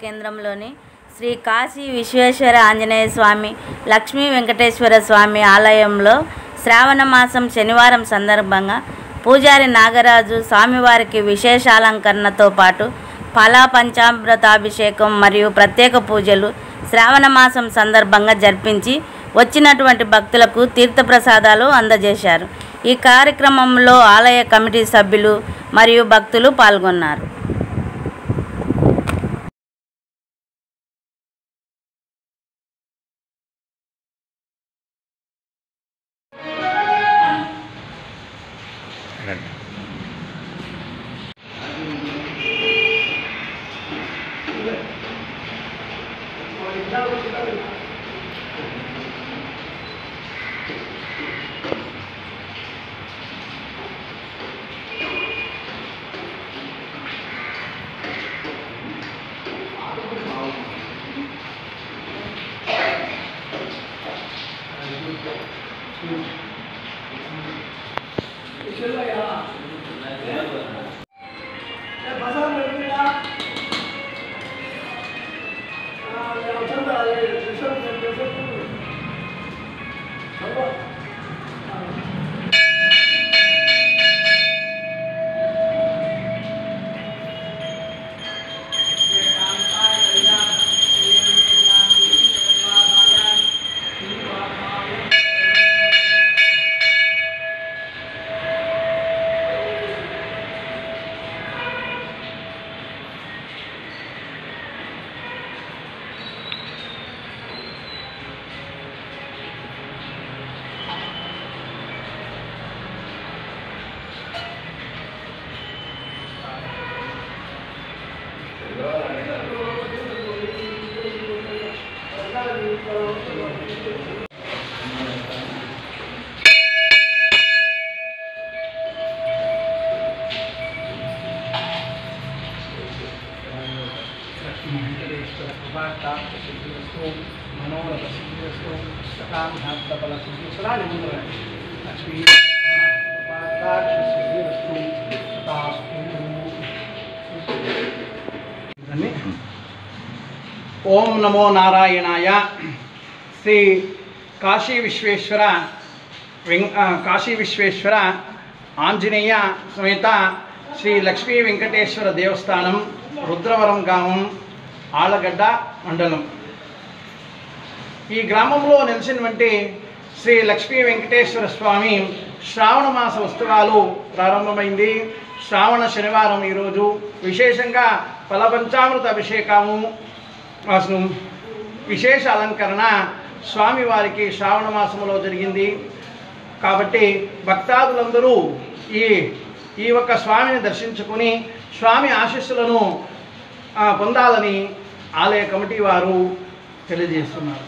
కేంద్రంలోని శ్రీ కాశీ విశ్వేశ్వర ఆంజనేయ స్వామి, లక్ష్మీ వెంకటేశ్వర స్వామి ఆలయంలో శ్రావణ మాసం శనివారం సందర్భంగా పూజారి నాగరాజు స్వామివారికి విశేష అలంకరణతో పాటు ఫలా పంచామృతాభిషేకం మరియు ప్రత్యేక పూజలు శ్రావణ మాసం సందర్భంగా జరిపించి వచ్చినటువంటి భక్తులకు తీర్థప్రసాదాలు అందజేశారు. ఈ కార్యక్రమంలో ఆలయ కమిటీ సభ్యులు మరియు భక్తులు పాల్గొన్నారు. ఓం నమో నారాయణాయ. శ్రీ కాశీ విశ్వేశ్వర ఆంజనేయ సమేత శ్రీ లక్ష్మీ వెంకటేశ్వర దేవస్థానం, రుద్రవరం గ్రామం, ఆళ్లగడ్డ మండలం. ఈ గ్రామంలో నిలిచినటువంటి శ్రీ లక్ష్మీ వెంకటేశ్వర స్వామి శ్రావణ మాస ఉత్సవాలు ప్రారంభమైంది. శ్రావణ శనివారం ఈరోజు విశేషంగా ఫలపంచామృత అభిషేకము, విశేష అలంకరణ స్వామివారికి శ్రావణ మాసంలో జరిగింది. కాబట్టి భక్తాదులందరూ ఈ ఒక్క స్వామిని దర్శించుకుని స్వామి ఆశీస్సులను పొందాలని ఆలయ కమిటీ వారు తెలియజేస్తున్నారు.